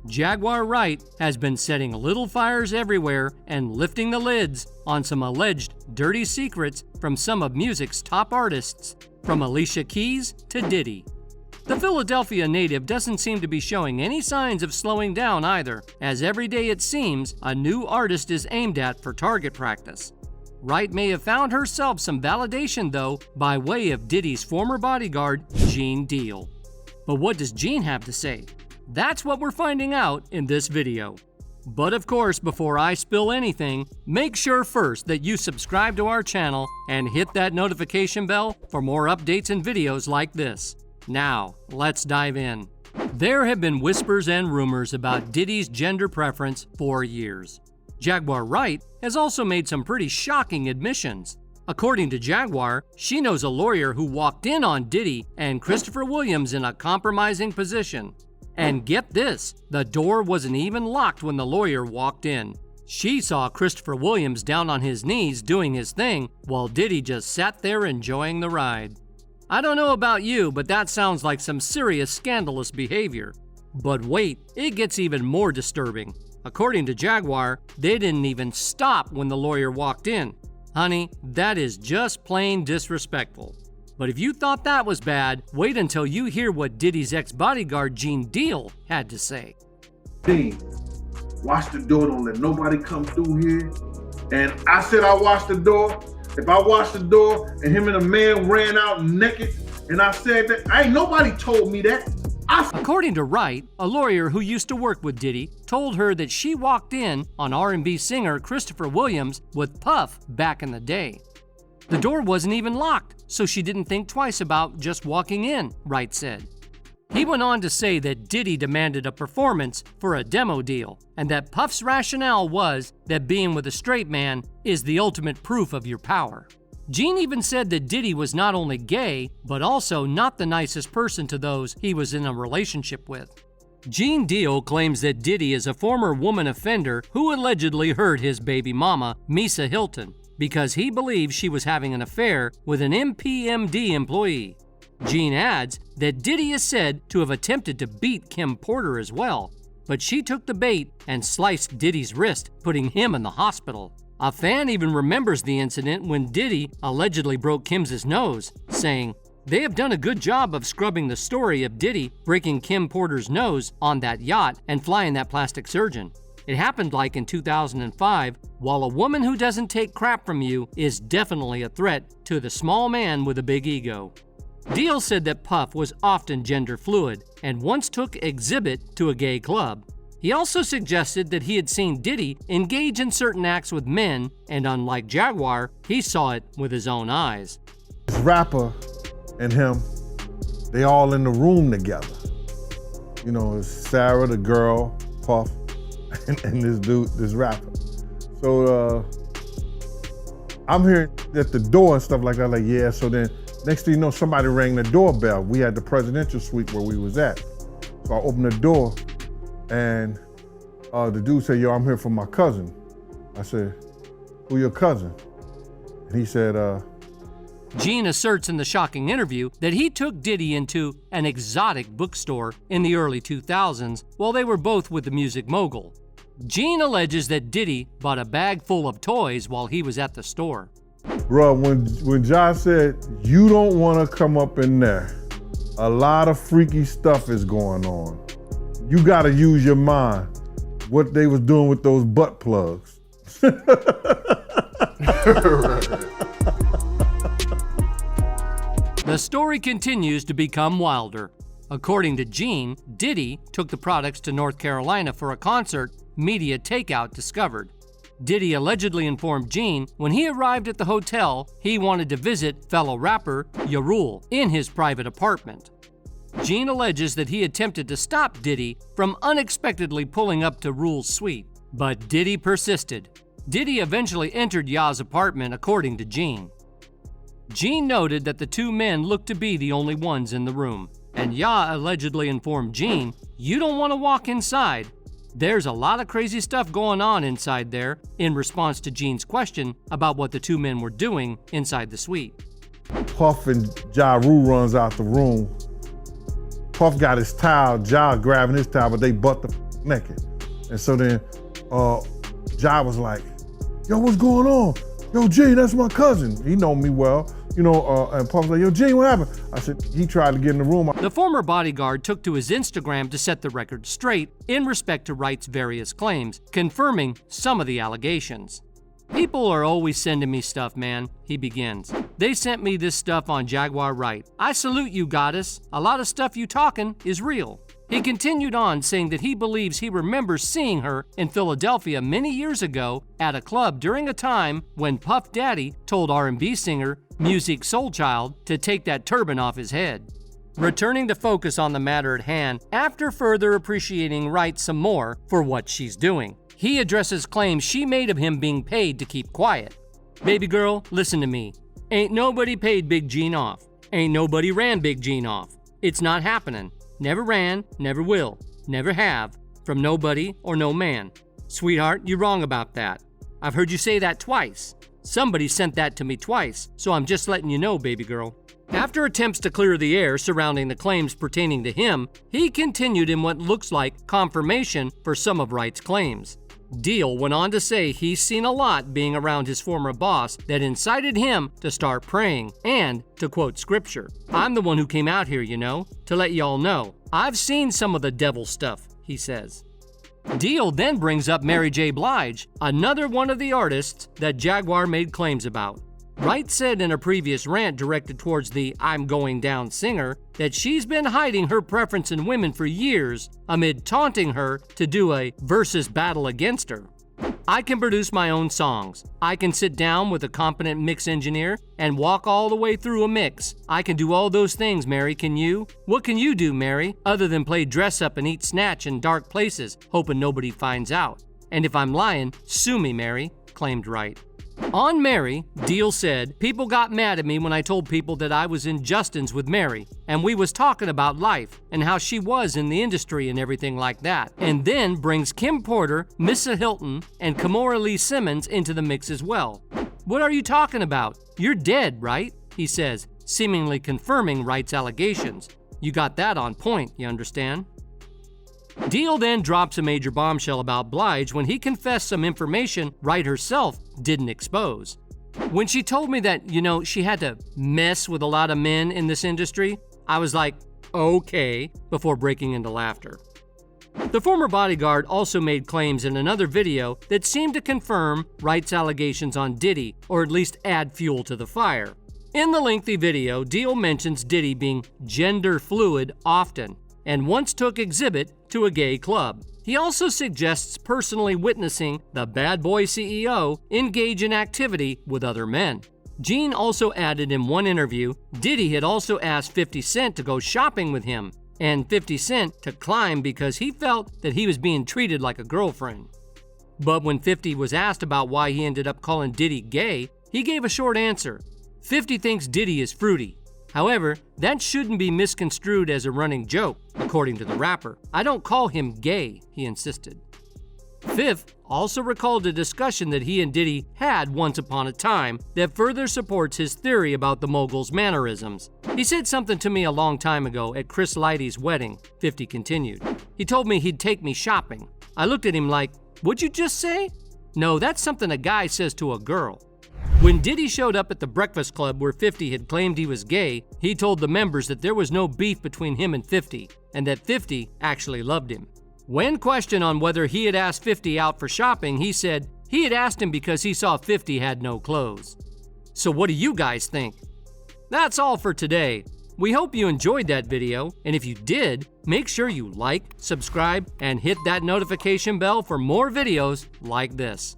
Jaguar Wright has been setting little fires everywhere and lifting the lids on some alleged dirty secrets from some of music's top artists, from Alicia Keys to Diddy. The Philadelphia native doesn't seem to be showing any signs of slowing down either, as every day it seems a new artist is aimed at for target practice. Wright may have found herself some validation though by way of Diddy's former bodyguard, Gene Deal. But what does Gene have to say? That's what we're finding out in this video. But of course, before I spill anything, make sure first that you subscribe to our channel and hit that notification bell for more updates and videos like this. Now, let's dive in. There have been whispers and rumors about Diddy's gender preference for years. Jaguar Wright has also made some pretty shocking admissions. According to Jaguar, she knows a lawyer who walked in on Diddy and Cristopher Williams in a compromising position. And get this, the door wasn't even locked when the lawyer walked in. She saw Cristopher Williams down on his knees doing his thing while Diddy just sat there enjoying the ride. I don't know about you, but that sounds like some serious scandalous behavior. But wait, it gets even more disturbing. According to Jaguar, they didn't even stop when the lawyer walked in. Honey, that is just plain disrespectful. But if you thought that was bad, wait until you hear what Diddy's ex-bodyguard Gene Deal had to say. Gene, watch the door, don't let nobody come through here. And I said I watched the door. If I watched the door and him and a man ran out naked, and I said that, ain't nobody told me that. According to Wright, a lawyer who used to work with Diddy told her that she walked in on R&B singer Cristopher Williams with Puff back in the day. The door wasn't even locked, so she didn't think twice about just walking in, Wright said. He went on to say that Diddy demanded a performance for a demo deal, and that Puff's rationale was that being with a straight man is the ultimate proof of your power. Gene even said that Diddy was not only gay, but also not the nicest person to those he was in a relationship with. Gene Deal claims that Diddy is a former woman offender who allegedly hurt his baby mama, Misa Hilton, because he believes she was having an affair with an MPMD employee. Gene adds that Diddy is said to have attempted to beat Kim Porter as well, but she took the bait and sliced Diddy's wrist, putting him in the hospital. A fan even remembers the incident when Diddy allegedly broke Kim's nose, saying, "They have done a good job of scrubbing the story of Diddy breaking Kim Porter's nose on that yacht and flying that plastic surgeon. It happened like in 2005, while a woman who doesn't take crap from you is definitely a threat to the small man with a big ego." Deal said that Puff was often gender fluid and once took Exhibit to a gay club. He also suggested that he had seen Diddy engage in certain acts with men, and unlike Jaguar, he saw it with his own eyes. This rapper and him, they all in the room together. You know, it's Sarah, the girl, Puff, and this dude, this rapper. So I'm hearing at the door and stuff like that, like, yeah, so then next thing you know, somebody rang the doorbell. We had the presidential suite where we was at. So I opened the door and the dude said, yo, I'm here for my cousin. I said, who your cousin? And he said, Gene asserts in the shocking interview that he took Diddy into an exotic bookstore in the early 2000s while they were both with the music mogul. Gene alleges that Diddy bought a bag full of toys while he was at the store. Bro, when Josh said, you don't want to come up in there, a lot of freaky stuff is going on. You got to use your mind. What they was doing with those butt plugs. The story continues to become wilder. According to Gene, Diddy took the products to North Carolina for a concert Media Takeout discovered. Diddy allegedly informed Gene when he arrived at the hotel he wanted to visit fellow rapper Ja Rule in his private apartment. Gene alleges that he attempted to stop Diddy from unexpectedly pulling up to Rule's suite, but Diddy persisted. Diddy eventually entered Ya's apartment, according to Gene. Gene noted that the two men looked to be the only ones in the room, and Ya allegedly informed Gene, "You don't want to walk inside. There's a lot of crazy stuff going on inside there," in response to Gene's question about what the two men were doing inside the suite. Puff and Ja Rule runs out the room, Puff got his towel, Ja grabbing his towel, but they butt the naked. And so then Ja was like, yo, what's going on? Yo, G, that's my cousin. He know me well. And Puff was like, yo, G, what happened? I said, he tried to get in the room. The former bodyguard took to his Instagram to set the record straight in respect to Wright's various claims, confirming some of the allegations. People are always sending me stuff, man, he begins. They sent me this stuff on Jaguar Wright. I salute you, goddess. A lot of stuff you talking is real. He continued on, saying that he believes he remembers seeing her in Philadelphia many years ago at a club during a time when Puff Daddy told R&B singer Musiq Soulchild to take that turban off his head. Returning to focus on the matter at hand, after further appreciating Wright some more for what she's doing, he addresses claims she made of him being paid to keep quiet. Baby girl, listen to me. Ain't nobody paid Big Gene off. Ain't nobody ran Big Gene off. It's not happening. Never ran, never will, never have, from nobody or no man. Sweetheart, you're wrong about that. I've heard you say that twice. Somebody sent that to me twice, so I'm just letting you know, baby girl. After attempts to clear the air surrounding the claims pertaining to him, he continued in what looks like confirmation for some of Wright's claims. Deal went on to say he's seen a lot being around his former boss that incited him to start praying and to quote scripture. I'm the one who came out here, to let y'all know. I've seen some of the devil stuff, he says. Deal then brings up Mary J. Blige, another one of the artists that Jaguar made claims about. Wright said in a previous rant directed towards the I'm Going Down singer that she's been hiding her preference in women for years amid taunting her to do a versus battle against her. I can produce my own songs. I can sit down with a competent mix engineer and walk all the way through a mix. I can do all those things, Mary, can you? What can you do, Mary, other than play dress up and eat snatch in dark places, hoping nobody finds out? And if I'm lying, sue me, Mary, claimed Wright. On Mary, Deal said, people got mad at me when I told people that I was in Justin's with Mary, and we was talking about life and how she was in the industry and everything like that. And then brings Kim Porter, Missa Hilton, and Kimora Lee Simmons into the mix as well. What are you talking about? You're dead, right? He says, seemingly confirming Wright's allegations. You got that on point, you understand? Deal then drops a major bombshell about Blige when he confessed some information Wright herself didn't expose. When she told me that, she had to mess with a lot of men in this industry, I was like, okay, before breaking into laughter. The former bodyguard also made claims in another video that seemed to confirm Wright's allegations on Diddy, or at least add fuel to the fire. In the lengthy video, Deal mentions Diddy being gender fluid often, and once took exhibit to a gay club. He also suggests personally witnessing the bad boy CEO engage in activity with other men. Gene also added in one interview, Diddy had also asked 50 Cent to go shopping with him, and 50 Cent to climb because he felt that he was being treated like a girlfriend. But when 50 was asked about why he ended up calling Diddy gay, he gave a short answer. 50 thinks Diddy is fruity. However, that shouldn't be misconstrued as a running joke, according to the rapper. I don't call him gay, he insisted. Fifth also recalled a discussion that he and Diddy had once upon a time that further supports his theory about the mogul's mannerisms. He said something to me a long time ago at Chris Lighty's wedding, 50 continued. He told me he'd take me shopping. I looked at him like, what'd you just say? No, that's something a guy says to a girl. When Diddy showed up at the Breakfast Club where 50 had claimed he was gay, he told the members that there was no beef between him and 50, and that 50 actually loved him. When questioned on whether he had asked 50 out for shopping, he said he had asked him because he saw 50 had no clothes. So what do you guys think? That's all for today. We hope you enjoyed that video, and if you did, make sure you like, subscribe, and hit that notification bell for more videos like this.